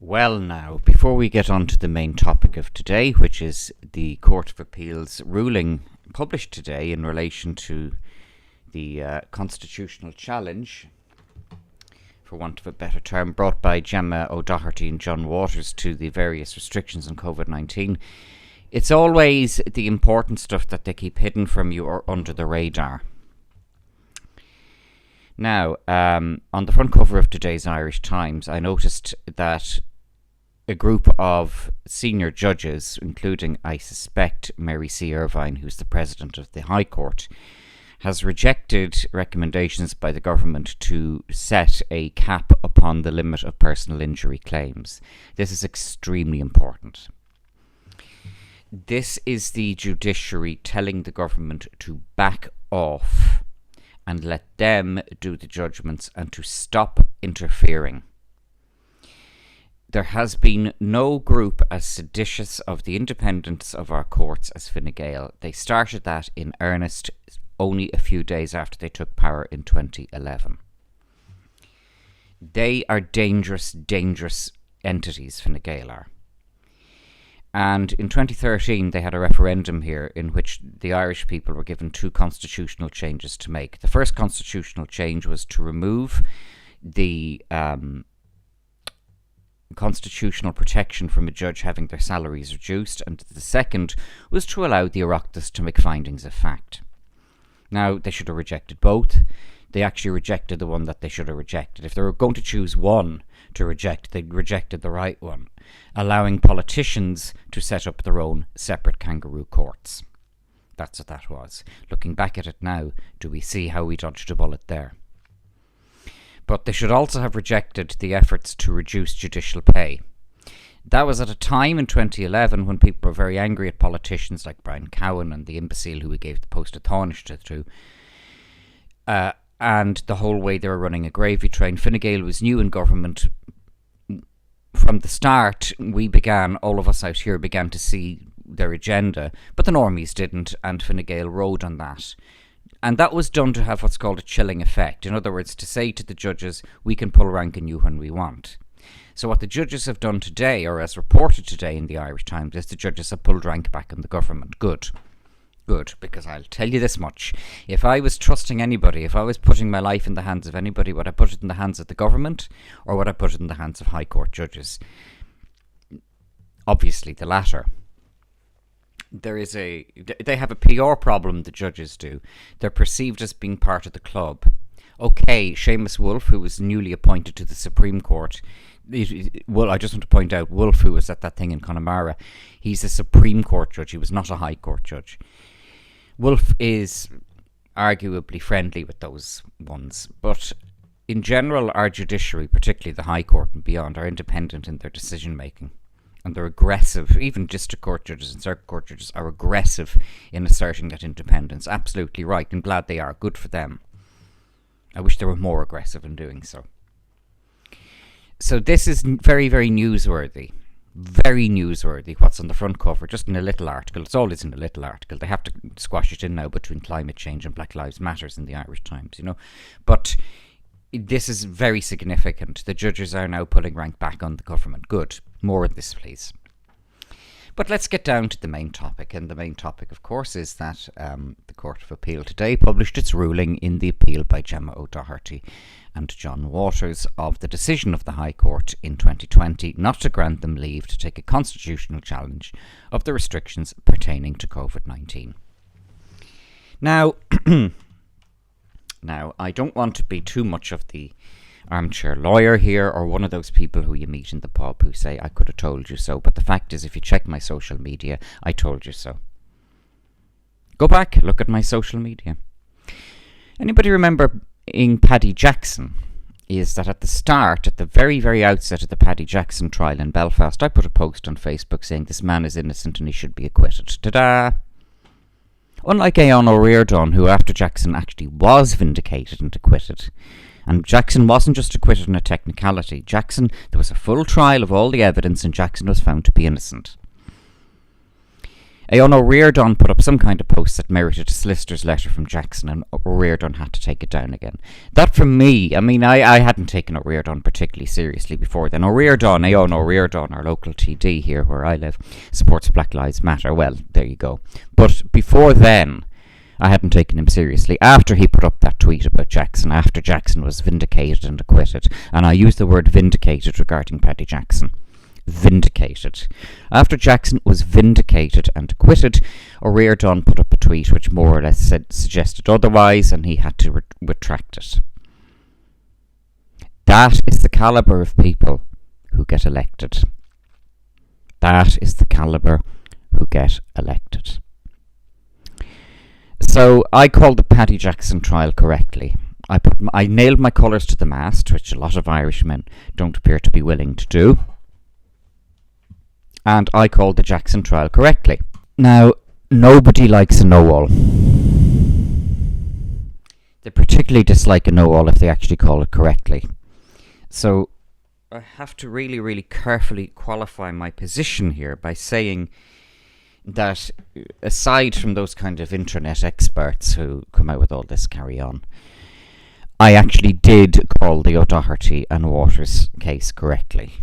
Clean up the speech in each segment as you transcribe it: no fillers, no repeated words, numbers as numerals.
Well, now, before we get on to the main topic of today, which is the Court of Appeal's ruling published today in relation to the constitutional challenge, for want of a better term, brought by Gemma O'Doherty and John Waters to the various restrictions on COVID-19, it's always the important stuff that they keep hidden from you or under the radar. Now, on the front cover of today's Irish Times, I noticed that a group of senior judges, including, I suspect, Mary C. Irvine, who's the president of the High Court, has rejected recommendations by the government to set a cap upon the limit of personal injury claims. This is extremely important. This is the judiciary telling the government to back off and let them do the judgments and to stop interfering. There has been no group as seditious of the independence of our courts as Fine Gael. They started that in earnest only a few days after they took power in 2011. They are dangerous, dangerous entities, Fine Gael are. And in 2013, they had a referendum here in which the Irish people were given two constitutional changes to make. The first constitutional change was to remove the constitutional protection from a judge having their salaries reduced, and the second was to allow the Oireachtas to make findings of fact. Now, they should have rejected both. They actually rejected the one that they should have rejected. If they were going to choose one to reject, they rejected the right one, allowing politicians to set up their own separate kangaroo courts. That's what that was. Looking back at it now, do we see how we dodged a bullet there? But they should also have rejected the efforts to reduce judicial pay. That was at a time in 2011 when people were very angry at politicians like Brian Cowan and the imbecile who we gave the post of Taoiseach to. And the whole way they were running a gravy train. Fine Gael was new in government. From the start, all of us out here began to see their agenda, but the normies didn't, and Fine Gael rode on that. And that was done to have what's called a chilling effect. In other words, to say to the judges, we can pull rank on you when we want. So what the judges have done today, or as reported today in the Irish Times, is the judges have pulled rank back on the government. Good. Good, because I'll tell you this much. If I was trusting anybody, if I was putting my life in the hands of anybody, would I put it in the hands of the government, or would I put it in the hands of High Court judges? Obviously, the latter. They have a PR problem, the judges do. They're perceived as being part of the club. Okay, Seamus Wolfe, who was newly appointed to the Supreme Court, well, I just want to point out, Wolfe, who was at that thing in Connemara, he's a Supreme Court judge, he was not a High Court judge. Wolfe is arguably friendly with those ones, but in general, our judiciary, particularly the High Court and beyond, are independent in their decision making. And they're aggressive. Even district court judges and circuit court judges are aggressive in asserting that independence. Absolutely right. I'm glad they are. Good for them. I wish they were more aggressive in doing so. So this is very, very newsworthy. Very newsworthy what's on the front cover, just in a little article. It's always in a little article. They have to squash it in now between climate change and Black Lives Matters in the Irish Times, But this is very significant. The judges are now pulling rank back on the government. Good. More of this, please. But let's get down to the main topic. And the main topic, of course, is that the Court of Appeal today published its ruling in the appeal by Gemma O'Doherty and John Waters of the decision of the High Court in 2020 not to grant them leave to take a constitutional challenge of the restrictions pertaining to COVID-19. Now, I don't want to be too much of the armchair lawyer here or one of those people who you meet in the pub who say, I could have told you so. But the fact is, if you check my social media, I told you so. Go back, look at my social media. Anybody remember in Paddy Jackson? Is that at the very, very outset of the Paddy Jackson trial in Belfast, I put a post on Facebook saying this man is innocent and he should be acquitted. Ta-da! Unlike Aon O'Riordan, who after Jackson actually was vindicated and acquitted, and Jackson wasn't just acquitted on a technicality. There was a full trial of all the evidence and Jackson was found to be innocent. Eoin O'Riordan put up some kind of post that merited a solicitor's letter from Jackson, and O'Riordan had to take it down again. That, for me, I mean, I hadn't taken O'Riordan particularly seriously before then. Eoin O'Riordan, our local TD here where I live, supports Black Lives Matter. Well, there you go. But before then, I hadn't taken him seriously. After he put up that tweet about Jackson, after Jackson was vindicated and acquitted, and I use the word vindicated regarding Paddy Jackson. Vindicated. After Jackson was vindicated and acquitted, O'Riordan put up a tweet which more or less suggested otherwise, and he had to retract it. That is the calibre of people who get elected. That is the calibre who get elected. So I called the Paddy Jackson trial correctly. I nailed my colours to the mast, which a lot of Irishmen don't appear to be willing to do. And I called the Jackson trial correctly. Now, nobody likes a know-all. They particularly dislike a know-all if they actually call it correctly. So I have to really, really carefully qualify my position here by saying that aside from those kind of internet experts who come out with all this carry-on, I actually did call the O'Doherty and Waters case correctly.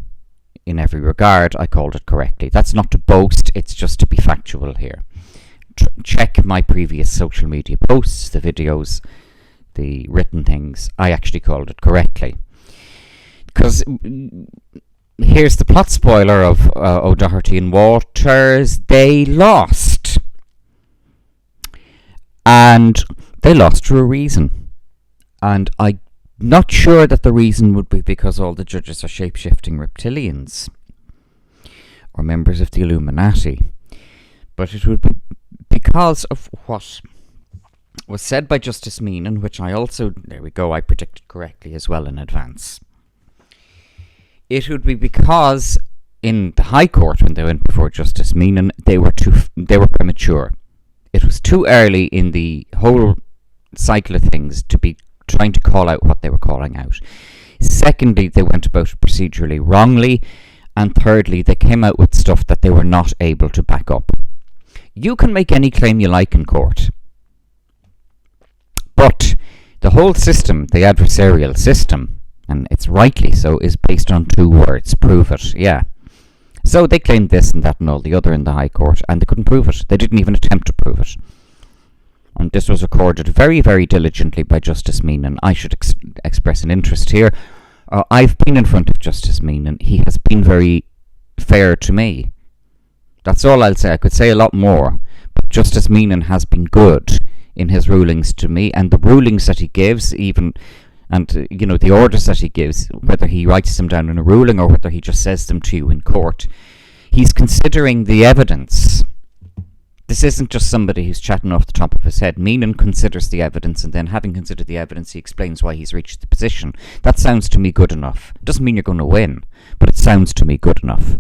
In every regard, I called it correctly. That's not to boast, it's just to be factual here. Check my previous social media posts, the videos, the written things. I actually called it correctly. Because here's the plot spoiler of O'Doherty and Waters. They lost. And they lost for a reason. And I'm not sure that the reason would be because all the judges are shape-shifting reptilians or members of the Illuminati. But it would be because of what was said by Justice Meenan, which I also, there we go, I predicted correctly as well in advance. It would be because in the High Court, when they went before Justice Meenan, they were premature. It was too early in the whole cycle of things to be trying to call out what they were calling out. Secondly, they went about it procedurally wrongly. And thirdly, they came out with stuff that they were not able to back up. You can make any claim you like in court. But the whole system, the adversarial system, and it's rightly so, is based on two words. Prove it. Yeah. So they claimed this and that and all the other in the High Court, and they couldn't prove it. They didn't even attempt to prove it. And this was recorded very, very diligently by Justice Meenan. I should express an interest here. I've been in front of Justice Meenan. He has been very fair to me. That's all I'll say. I could say a lot more. But Justice Meenan has been good in his rulings to me, and the rulings that he gives, even, and the orders that he gives, whether he writes them down in a ruling or whether he just says them to you in court, he's considering the evidence. This isn't just somebody who's chatting off the top of his head. Meenan considers the evidence, and then having considered the evidence, he explains why he's reached the position. That sounds to me good enough. Doesn't mean you're going to win, but it sounds to me good enough.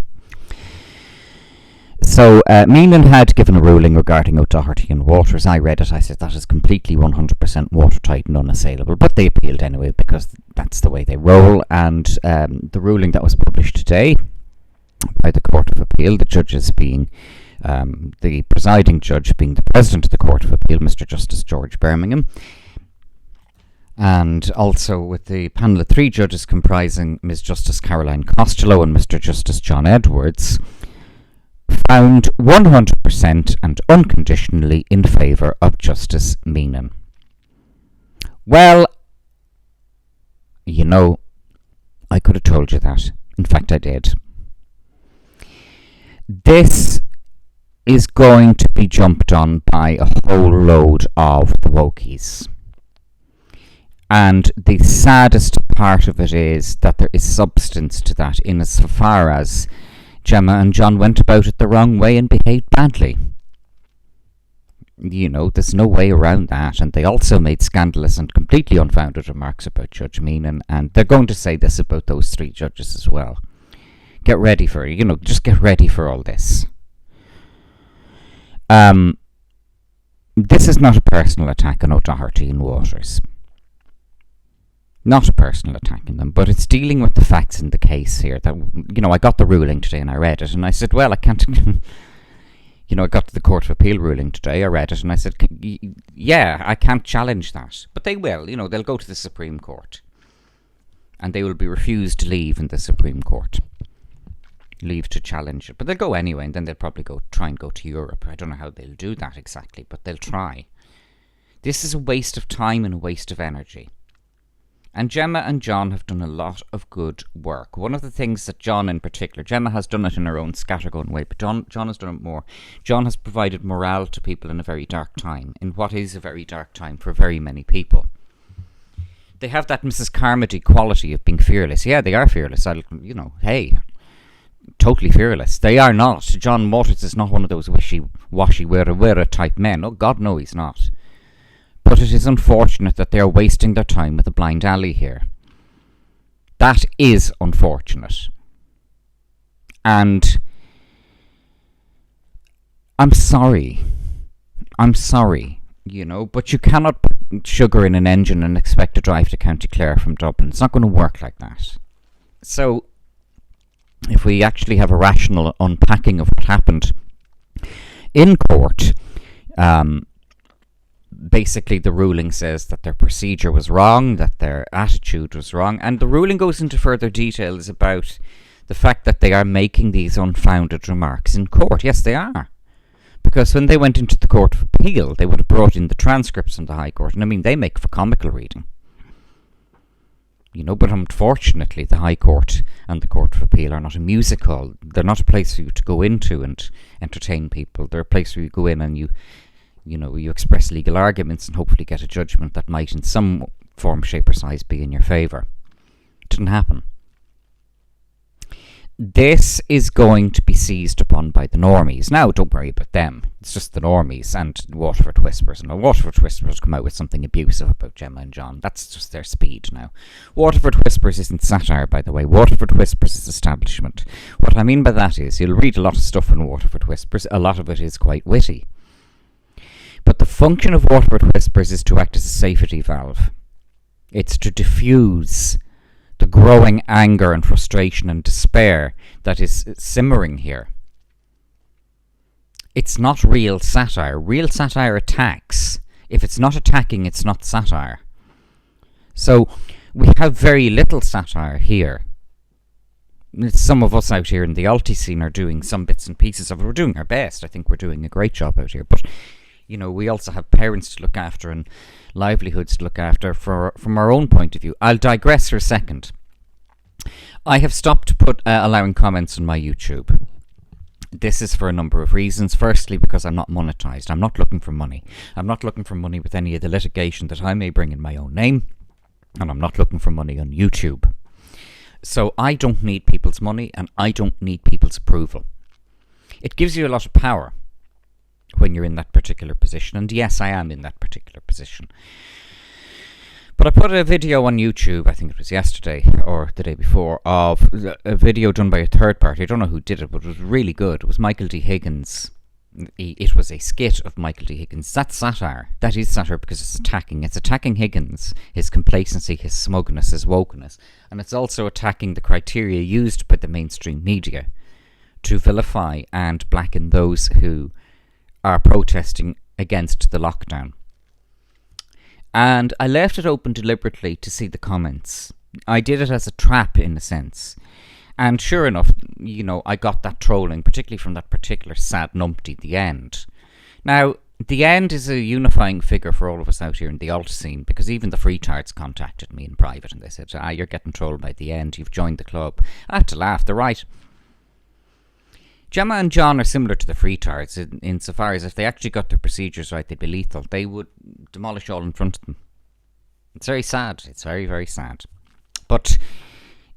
So Meenan had given a ruling regarding O'Doherty and Waters. I read it. I said that is completely 100% watertight and unassailable. But they appealed anyway because that's the way they roll. And the ruling that was published today by the Court of Appeal, the judges being the presiding judge being the President of the Court of Appeal, Mr. Justice George Birmingham, and also with the panel of three judges comprising Ms. Justice Caroline Costello and Mr. Justice John Edwards, found 100% and unconditionally in favour of Justice Meenan. Well, I could have told you that. In fact, I did. This is going to be jumped on by a whole load of the wokies. And the saddest part of it is that there is substance to that in as far as Gemma and John went about it the wrong way and behaved badly. There's no way around that. And they also made scandalous and completely unfounded remarks about Judge Meenan, and they're going to say this about those three judges as well. Get ready for it. Just get ready for all this. This is not a personal attack on O'Doherty and Waters. Not a personal attack on them, but it's dealing with the facts in the case here. That I got the ruling today and I read it and I said, well, I can't. I got to the Court of Appeal ruling today. I read it and I said, yeah, I can't challenge that. But they will. They'll go to the Supreme Court. And they will be refused leave in the Supreme Court. Leave to challenge it. But they'll go anyway, and then they'll probably try and go to Europe. I don't know how they'll do that exactly, but they'll try. This is a waste of time and a waste of energy. And Gemma and John have done a lot of good work. One of the things that John in particular, Gemma has done it in her own scattergun way, but John has done it more. John has provided morale to people in a very dark time, in what is a very dark time for very many people. They have that Mrs. Carmody quality of being fearless. Yeah, they are fearless. Hey, totally fearless. They are not. John Waters is not one of those wishy-washy, wera type men. Oh, God, no, he's not. But it is unfortunate that they are wasting their time with a blind alley here. That is unfortunate. And I'm sorry, but you cannot put sugar in an engine and expect to drive to County Clare from Dublin. It's not going to work like that. So, if we actually have a rational unpacking of what happened in court, basically the ruling says that their procedure was wrong, that their attitude was wrong, and the ruling goes into further details about the fact that they are making these unfounded remarks in court. Yes, they are. Because when they went into the Court of Appeal, they would have brought in the transcripts from the High Court, and they make for comical reading. But unfortunately the High Court and the Court of Appeal are not a music hall. They're not a place for you to go into and entertain people. They're a place where you go in and you express legal arguments and hopefully get a judgment that might in some form, shape or size be in your favour. It didn't happen. This is going to be seized upon by the normies. Now, don't worry about them. It's just the normies and Waterford Whispers. And the Waterford Whispers come out with something abusive about Gemma and John. That's just their speed now. Waterford Whispers isn't satire, by the way. Waterford Whispers is establishment. What I mean by that is, you'll read a lot of stuff in Waterford Whispers. A lot of it is quite witty. But the function of Waterford Whispers is to act as a safety valve. It's to diffuse the growing anger and frustration and despair that is simmering here. It's not real satire. Real satire attacks. If it's not attacking, it's not satire. So we have very little satire here. Some of us out here in the Alti scene are doing some bits and pieces of it. We're doing our best. I think we're doing a great job out here. But we also have parents to look after and livelihoods to look after from our own point of view. I'll digress for a second. I have stopped allowing comments on my YouTube. This is for a number of reasons. Firstly, because I'm not monetized. I'm not looking for money. I'm not looking for money with any of the litigation that I may bring in my own name. And I'm not looking for money on YouTube. So I don't need people's money and I don't need people's approval. It gives you a lot of power when you're in that particular position. And yes, I am in that particular position. But I put a video on YouTube, I think it was yesterday or the day before, of a video done by a third party. I don't know who did it, but it was really good. It was Michael D. Higgins. It was a skit of Michael D. Higgins. That's satire. That is satire because it's attacking. It's attacking Higgins, his complacency, his smugness, his wokeness. And it's also attacking the criteria used by the mainstream media to vilify and blacken those who are protesting against the lockdown. And I left it open deliberately to see the comments. I did it as a trap in a sense. And sure enough, I got that trolling, particularly from that particular sad numpty, The End. Now, The End is a unifying figure for all of us out here in the alt scene, because even the freetards contacted me in private and they said, you're getting trolled by The End, you've joined the club. I have to laugh, they're right. Gemma and John are similar to the freetards insofar as if they actually got their procedures right, they'd be lethal. They would demolish all in front of them. It's very sad. It's very, very sad. But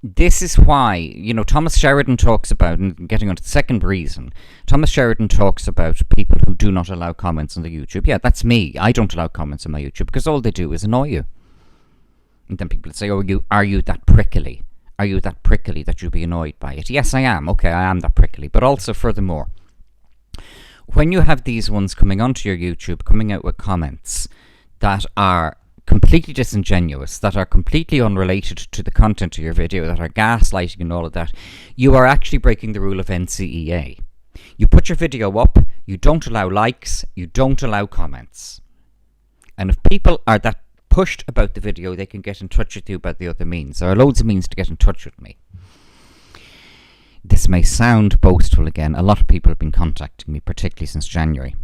this is why, Thomas Sheridan talks about, and getting on to the second reason, Thomas Sheridan talks about people who do not allow comments on the YouTube. Yeah, that's me. I don't allow comments on my YouTube because all they do is annoy you. And then people say, are you that prickly? Are you that prickly that you'll be annoyed by it? Yes, I am. Okay, I am that prickly. But also, furthermore, when you have these ones coming onto your YouTube, coming out with comments that are completely disingenuous, that are completely unrelated to the content of your video, that are gaslighting and all of that, you are actually breaking the rule of NCEA. You put your video up, you don't allow likes, you don't allow comments. And if people are that pushed about the video, they can get in touch with you about the other means. There are loads of means to get in touch with me. This may sound boastful again. A lot of people have been contacting me, particularly since January.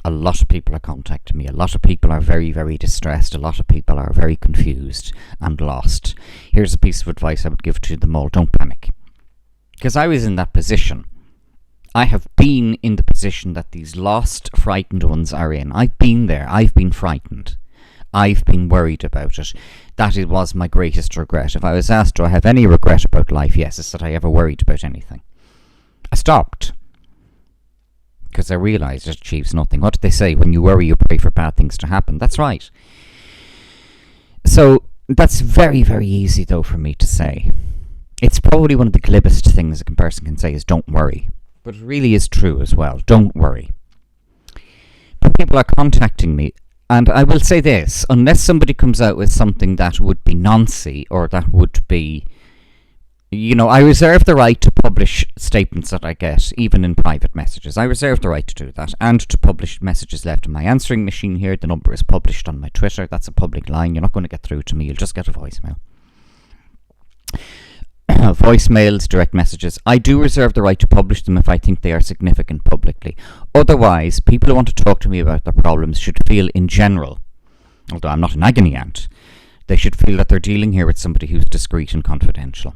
A lot of people are contacting me. A lot of people are very, very distressed. A lot of people are very confused and lost. Here's a piece of advice I would give to them all. Don't panic. Because I was in that position. I have been in the position that these lost, frightened ones are in. I've been there. I've been frightened. I've been worried about it. That was my greatest regret. If I was asked, do I have any regret about life? Yes, it's that I ever worried about anything. I stopped. Because I realised it achieves nothing. What did they say? When you worry, you pray for bad things to happen. That's right. So that's very, very easy, though, for me to say. It's probably one of the glibest things a person can say is don't worry. But it really is true as well. Don't worry. But people are contacting me. And I will say this. Unless somebody comes out with something that would be noncy or that would be... I reserve the right to publish statements that I get, even in private messages. I reserve the right to do that, and to publish messages left in my answering machine here. The number is published on my Twitter. That's a public line. You're not going to get through to me. You'll just get a voicemail. Voicemails, direct messages. I do reserve the right to publish them if I think they are significant publicly. Otherwise, people who want to talk to me about their problems should feel in general, although I'm not an agony aunt, they should feel that they're dealing here with somebody who's discreet and confidential.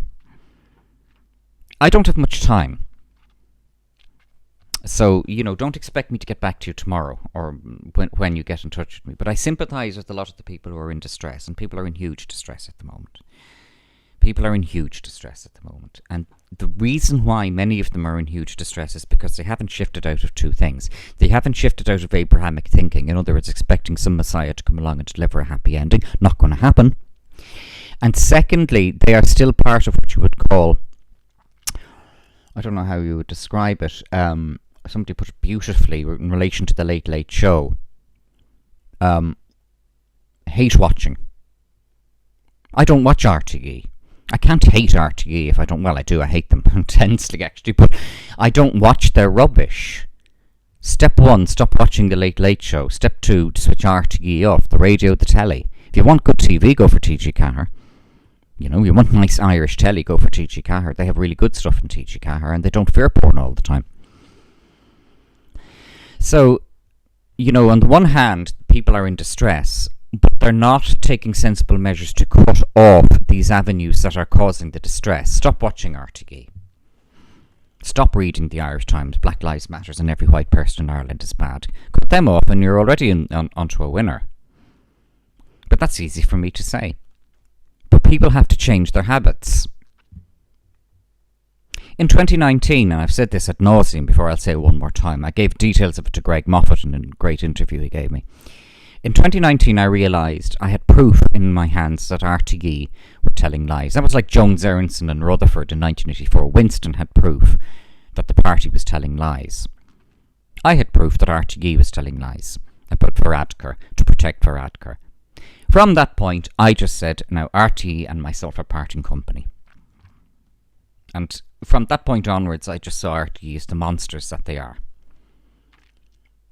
I don't have much time. So, don't expect me to get back to you tomorrow or when you get in touch with me. But I sympathise with a lot of the people who are in distress, and people are in huge distress at the moment. People are in huge distress at the moment. And the reason why many of them are in huge distress is because they haven't shifted out of two things. They haven't shifted out of Abrahamic thinking. In other words, expecting some Messiah to come along and deliver a happy ending. Not going to happen. And secondly, they are still part of what you would call... I don't know how you would describe it. Somebody put it beautifully in relation to the Late Late Show. Hate watching. I don't watch RTE. I can't hate RTE if I don't... Well, I do. I hate them intensely, actually. But I don't watch their rubbish. Step 1, stop watching the Late Late Show. Step 2, switch RTE off. The radio, the telly. If you want good TV, go for TG Cahir. You want nice Irish telly, go for TG Cahir. They have really good stuff in TG Cahir, and they don't fear porn all the time. So, on the one hand, people are in distress, but they're not taking sensible measures to cut off these avenues that are causing the distress. Stop watching RTE. Stop reading the Irish Times, Black Lives Matter, and every white person in Ireland is bad. Cut them off, and you're already onto a winner. But that's easy for me to say. But people have to change their habits. In 2019, and I've said this ad nauseum before, I'll say it one more time, I gave details of it to Greg Moffat in a great interview he gave me. In 2019, I realised I had proof in my hands that RTE were telling lies. That was like Jones, Aronson and Rutherford in 1984. Winston had proof that the party was telling lies. I had proof that RTE was telling lies about Varadkar, to protect Varadkar. From that point, I just said, now RTE and myself are parting company. And from that point onwards, I just saw RTE as the monsters that they are.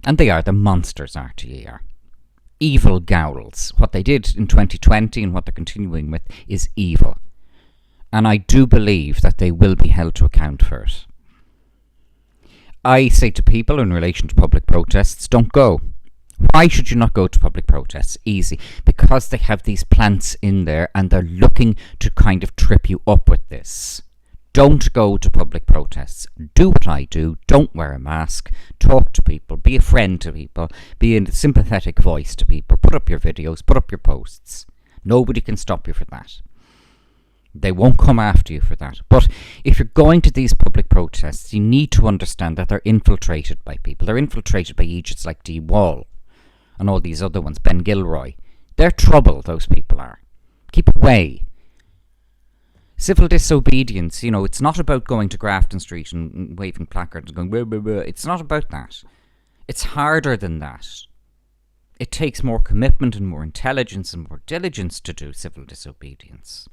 And they are the monsters, RTE are. Evil gowls. What they did in 2020 and what they're continuing with is evil. And I do believe that they will be held to account for it. I say to people in relation to public protests, don't go. Why should you not go to public protests? Easy. Because they have these plants in there and they're looking to kind of trip you up with this. Don't go to public protests. Do what I do. Don't wear a mask. Talk to people. Be a friend to people. Be a sympathetic voice to people. Put up your videos. Put up your posts. Nobody can stop you for that. They won't come after you for that. But if you're going to these public protests, you need to understand that they're infiltrated by people. They're infiltrated by idiots like Dee Wall and all these other ones, Ben Gilroy. They're trouble, those people are. Keep away. Civil disobedience, it's not about going to Grafton Street and waving placards and going, blah, blah, blah. It's not about that. It's harder than that. It takes more commitment and more intelligence and more diligence to do civil disobedience.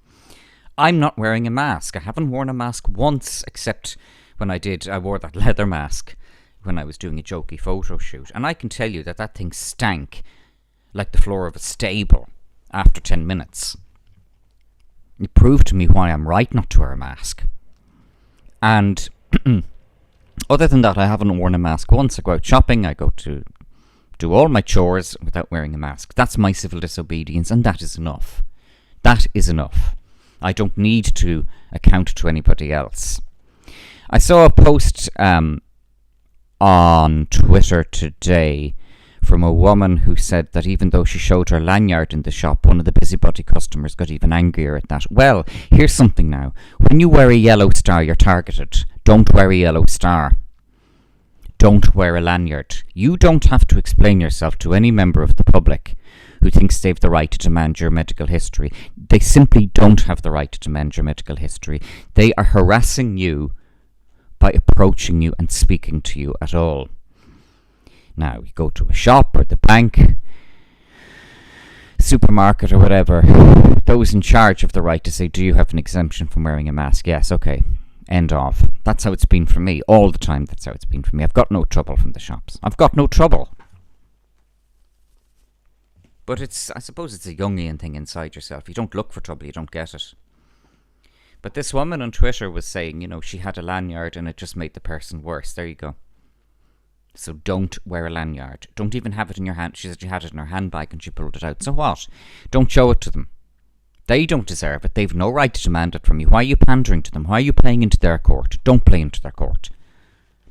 I'm not wearing a mask. I haven't worn a mask once, except when I wore that leather mask when I was doing a jokey photo shoot. And I can tell you that thing stank like the floor of a stable after 10 minutes. It proved to me why I'm right not to wear a mask. And other than that, I haven't worn a mask once. I go out shopping, I go to do all my chores without wearing a mask. That's my civil disobedience, and that is enough. That is enough. I don't need to account to anybody else. I saw a post on Twitter today from a woman who said that even though she showed her lanyard in the shop, one of the busybody customers got even angrier at that. Well, here's something now. When you wear a yellow star, you're targeted. Don't wear a yellow star. Don't wear a lanyard. You don't have to explain yourself to any member of the public who thinks they've the right to demand your medical history. They simply don't have the right to demand your medical history. They are harassing you by approaching you and speaking to you at all. Now, you go to a shop or the bank, supermarket or whatever, those in charge have the right to say, do you have an exemption from wearing a mask? Yes, okay. End of. That's how it's been for me. All the time, that's how it's been for me. I've got no trouble from the shops. I've got no trouble. But I suppose it's a Jungian thing inside yourself. You don't look for trouble, you don't get it. But this woman on Twitter was saying, she had a lanyard and it just made the person worse. There you go. So don't wear a lanyard. Don't even have it in your hand. She said she had it in her handbag and she pulled it out. So what? Don't show it to them. They don't deserve it. They've no right to demand it from you. Why are you pandering to them? Why are you playing into their court? Don't play into their court.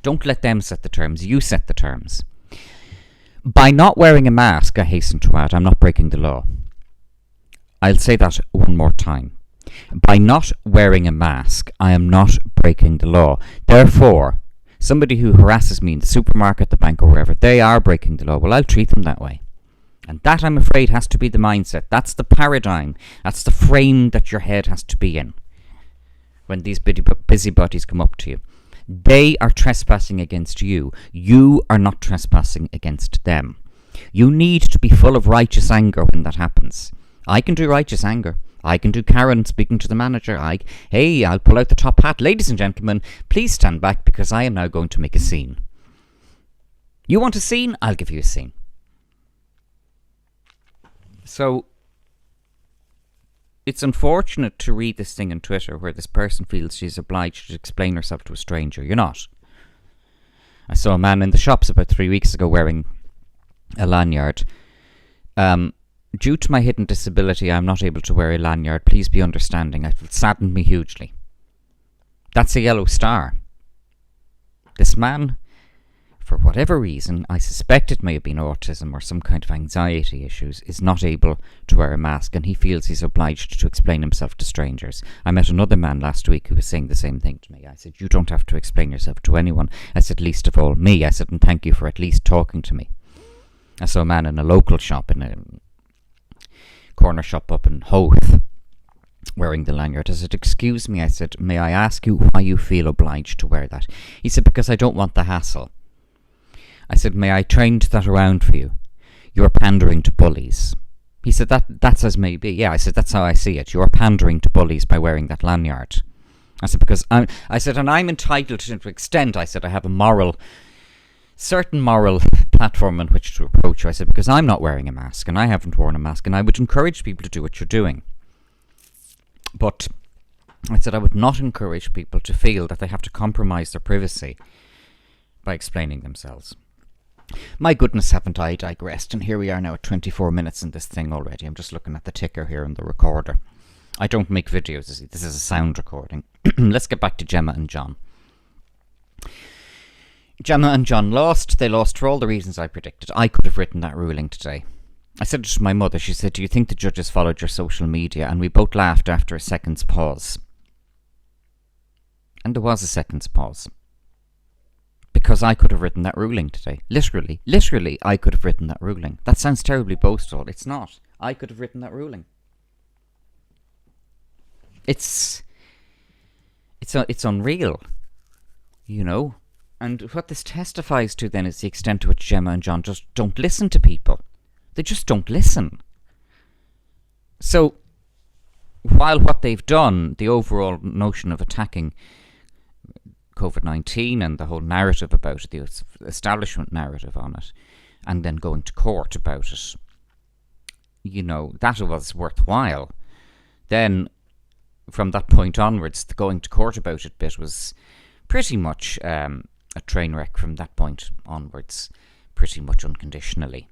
Don't let them set the terms. You set the terms. By not wearing a mask, I hasten to add, I'm not breaking the law. I'll say that one more time. By not wearing a mask, I am not breaking the law. Therefore, somebody who harasses me in the supermarket, the bank or wherever, they are breaking the law. Well, I'll treat them that way. And that, I'm afraid, has to be the mindset. That's the paradigm. That's the frame that your head has to be in when these busybodies come up to you. They are trespassing against you. You are not trespassing against them. You need to be full of righteous anger when that happens. I can do righteous anger. I can do Karen speaking to the manager. I'll pull out the top hat. Ladies and gentlemen, please stand back because I am now going to make a scene. You want a scene? I'll give you a scene. So, it's unfortunate to read this thing on Twitter where this person feels she's obliged to explain herself to a stranger. You're not. I saw a man in the shops about 3 weeks ago wearing a lanyard. Due to my hidden disability, I'm not able to wear a lanyard. Please be understanding. It saddened me hugely. That's a yellow star. This man, for whatever reason, I suspect it may have been autism or some kind of anxiety issues, is not able to wear a mask, and he feels he's obliged to explain himself to strangers. I met another man last week who was saying the same thing to me. I said, you don't have to explain yourself to anyone. I said, least of all me. I said, and thank you for at least talking to me. I saw a man in a local shop, in a corner shop up in Howth, wearing the lanyard. I said, excuse me, I said, may I ask you why you feel obliged to wear that? He said, because I don't want the hassle. I said, may I change that around for you? You're pandering to bullies. He said, that's as may be. Yeah, I said, that's how I see it. You're pandering to bullies by wearing that lanyard. I said, because I'm entitled to an extent, I said, I have a certain moral platform on which to approach you. I said, because I'm not wearing a mask and I haven't worn a mask, and I would encourage people to do what you're doing. But I said I would not encourage people to feel that they have to compromise their privacy by explaining themselves. My goodness, haven't I digressed? And here we are now at 24 minutes in this thing already. I'm just looking at the ticker here on the recorder. I don't make videos. This is a sound recording. Let's get back to Gemma and John. Gemma and John lost. They lost for all the reasons I predicted. I could have written that ruling today. I said it to my mother. She said, do you think the judges followed your social media? And we both laughed after a second's pause. And there was a second's pause. Because I could have written that ruling today. Literally, I could have written that ruling. That sounds terribly boastful. It's not. I could have written that ruling. It's unreal, you know. And what this testifies to then is the extent to which Gemma and John just don't listen to people. They just don't listen. So, while what they've done, the overall notion of attacking COVID-19 and the whole narrative about it, the establishment narrative on it, and then going to court about it, that was worthwhile. Then, from that point onwards, the going to court about it bit was pretty much a train wreck from that point onwards, pretty much unconditionally.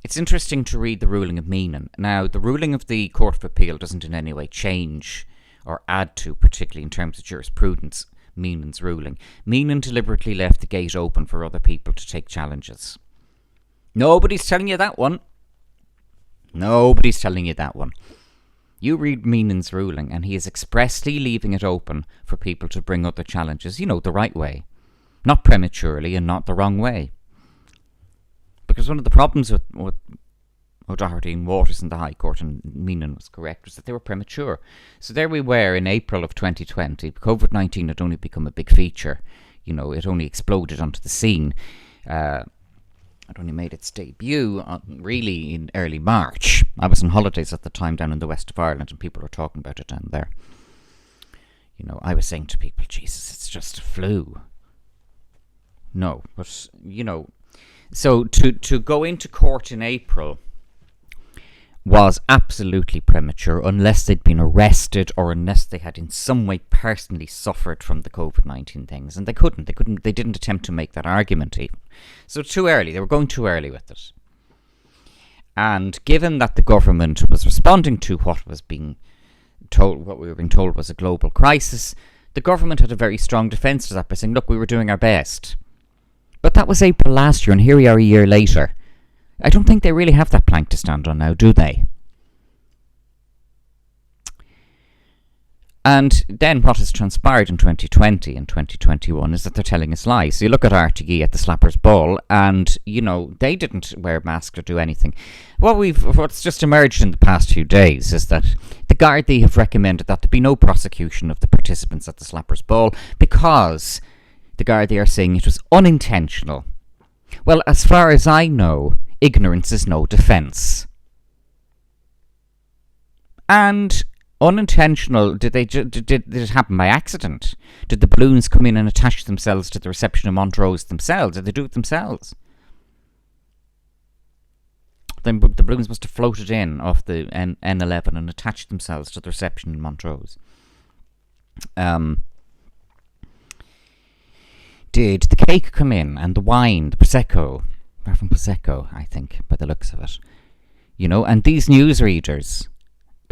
It's interesting to read the ruling of Meenan. Now, the ruling of the Court of Appeal doesn't in any way change or add to, particularly in terms of jurisprudence, Meenan's ruling. Meenan deliberately left the gate open for other people to take challenges. Nobody's telling you that one. Nobody's telling you that one. You read Meenan's ruling, and he is expressly leaving it open for people to bring other challenges, the right way. Not prematurely and not the wrong way. Because one of the problems with O'Doherty and Waters in the High Court, and Meenan was correct, was that they were premature. So there we were in April of 2020. COVID-19 had only become a big feature. It only exploded onto the scene. It only made its debut really in early March. I was on holidays at the time down in the west of Ireland, and people were talking about it down there. I was saying to people, Jesus, it's just a flu. No, but, so to go into court in April was absolutely premature unless they'd been arrested or unless they had in some way personally suffered from the COVID-19 things. And they didn't attempt to make that argument even. So too early. They were going too early with it. And given that the government was responding to what we were being told was a global crisis, the government had a very strong defence to that by saying, look, we were doing our best. But that was April last year, and here we are a year later. I don't think they really have that plank to stand on now, do they? And then what has transpired in 2020 and 2021 is that they're telling us lies. So you look at RTE at the Slappers Ball, and, they didn't wear masks or do anything. What's just emerged in the past few days is that the Gardaí have recommended that there be no prosecution of the participants at the Slappers Ball because the Gardaí are saying it was unintentional. Well, as far as I know, ignorance is no defence. And unintentional, did it happen by accident? Did the balloons come in and attach themselves to the reception of Montrose themselves? Did they do it themselves? Then the balloons must have floated in off the N11 and attached themselves to the reception in Montrose. Did the cake come in and the wine, the Prosecco? From Prosecco, I think, by the looks of it. And these newsreaders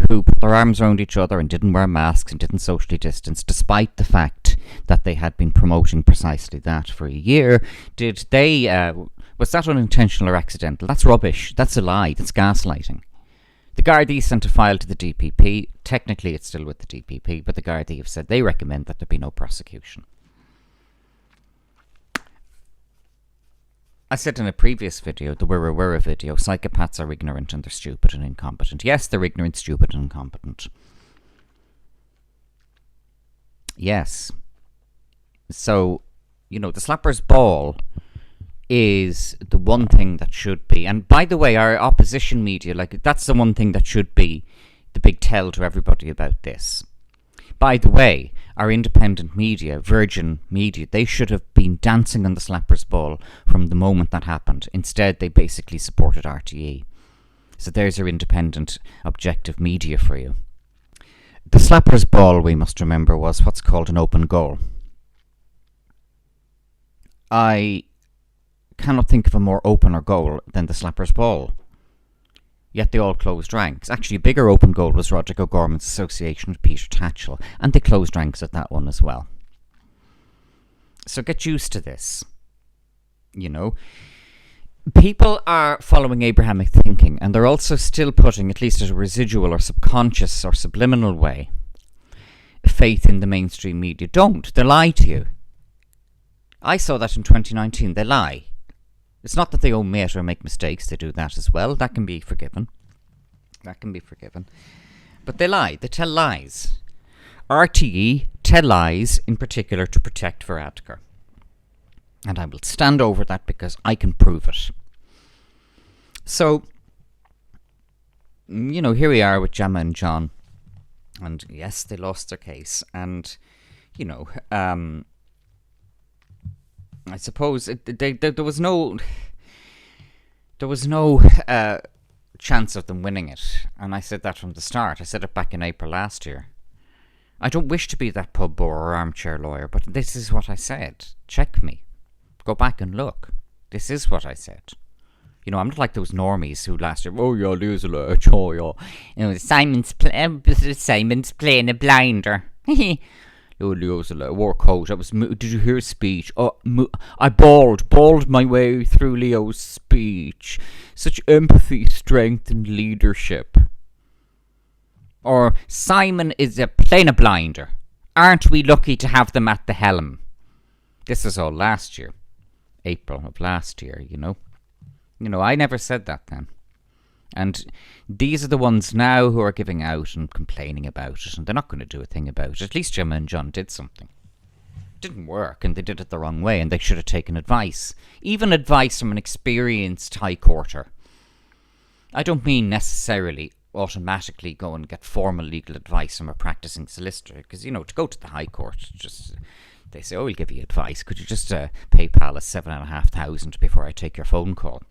who put their arms around each other and didn't wear masks and didn't socially distance, despite the fact that they had been promoting precisely that for a year, was that unintentional or accidental? That's rubbish. That's a lie. That's gaslighting. The Gardaí sent a file to the DPP. Technically, it's still with the DPP, but the Gardaí have said they recommend that there be no prosecution. I said in a previous video, the Wirra video, psychopaths are ignorant and they're stupid and incompetent. Yes, they're ignorant, stupid and incompetent. Yes. So, the Slappers Ball is the one thing that should be, and by the way, our opposition media, that's the one thing that should be the big tell to everybody about this. By the way, our independent media, Virgin Media, they should have been dancing on the Slappers Ball from the moment that happened. Instead, they basically supported RTE. So there's your independent, objective media for you. The Slappers Ball, we must remember, was what's called an open goal. I cannot think of a more opener goal than the Slappers Ball. Yet they all closed ranks. Actually, a bigger open goal was Roderick O'Gorman's association with Peter Tatchell, and they closed ranks at that one as well. So get used to this. People are following Abrahamic thinking, and they're also still putting, at least as a residual or subconscious or subliminal way, faith in the mainstream media. Don't. They lie to you. I saw that in 2019. They lie. It's not that they omit or make mistakes. They do that as well. That can be forgiven. But they lie. They tell lies. RTE tell lies, in particular, to protect Varadkar. And I will stand over that because I can prove it. So, here we are with Gemma and John. And yes, they lost their case. And, you know, I suppose there was no chance of them winning it, and I said that from the start. I said it back in April last year. I don't wish to be that pub bore or armchair lawyer, but this is what I said. Check me. Go back and look. This is what I said. You know, I'm not like those normies who last year, oh yeah, there's a lurch, oh yeah. You know, Simon's playing a blinder. Oh, there's a Leo coat. Did you hear his speech? Oh, I bawled my way through Leo's speech. Such empathy, strength, and leadership. Or Simon is playing a blinder. Aren't we lucky to have them at the helm? This is all last year. April of last year, you know. You know, I never said that then. And these are the ones now who are giving out and complaining about it, and they're not going to do a thing about it. At least Gemma and John did something. It didn't work, and they did it the wrong way, and they should have taken advice. Even advice from an experienced high courter. I don't mean necessarily automatically go and get formal legal advice from a practicing solicitor, because, you know, to go to the high court, just they say, oh, we'll give you advice. Could you just PayPal us $7,500 before I take your phone call?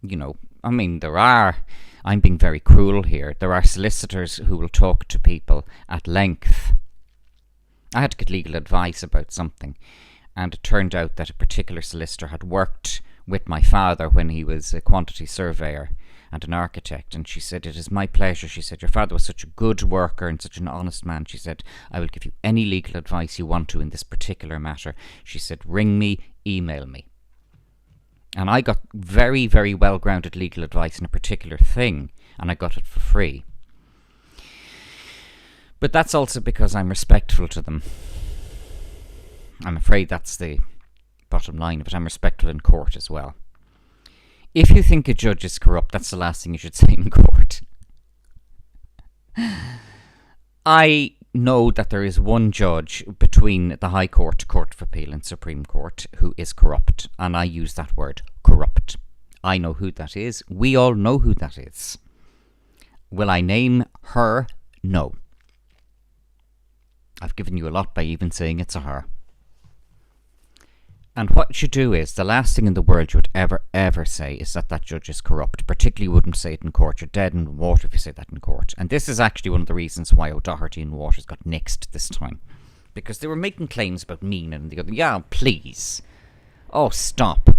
You know, I mean, I'm being very cruel here, there are solicitors who will talk to people at length. I had to get legal advice about something, and it turned out that a particular solicitor had worked with my father when he was a quantity surveyor and an architect, and she said, it is my pleasure. She said, your father was such a good worker and such an honest man. She said, I will give you any legal advice you want to in this particular matter. She said, ring me, email me. And I got very, very well-grounded legal advice in a particular thing, and I got it for free. But that's also because I'm respectful to them. I'm afraid that's the bottom line of it. I'm respectful in court as well. If you think a judge is corrupt, that's the last thing you should say in court. I know that there is one judge between the High Court, Court of Appeal and Supreme Court who is corrupt, and I use that word, corrupt. I know who that is. We all know who that is. Will I name her? No. I've given you a lot by even saying it's a her. And what you do is, the last thing in the world you would ever say is that judge is corrupt. Particularly you wouldn't say it in court. You're dead in the water if you say that in court. And this is actually one of the reasons why O'Doherty and Waters got nixed this time. Because they were making claims about mean and the other. Yeah, please. Oh, stop.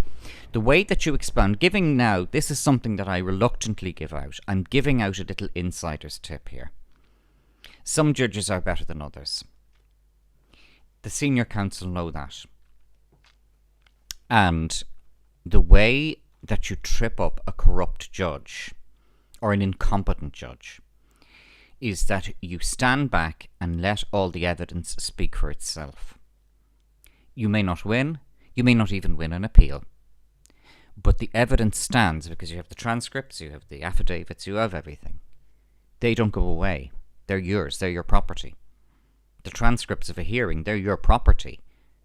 The way that you expand, giving now, this is something that I reluctantly give out. I'm giving out a little insider's tip here. Some judges are better than others. The senior counsel know that. And the way that you trip up a corrupt judge or an incompetent judge is that you stand back and let all the evidence speak for itself. You may not win, you may not even win an appeal, but the evidence stands because you have the transcripts, you have the affidavits, you have everything. They don't go away. They're yours, they're your property. The transcripts of a hearing, they're your property,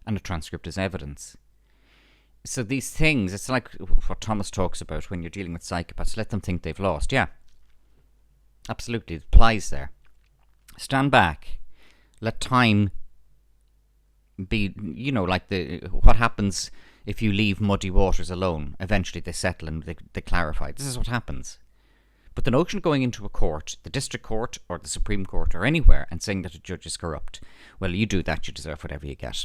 and a transcript is evidence. So these things, it's like what Thomas talks about when you're dealing with psychopaths. Let them think they've lost. Yeah, absolutely. It applies there. Stand back. Let time be, you know, like what happens if you leave muddy waters alone. Eventually they settle and they clarify. This is what happens. But the notion of going into a court, the district court or the Supreme Court or anywhere, and saying that a judge is corrupt, well, you do that, you deserve whatever you get.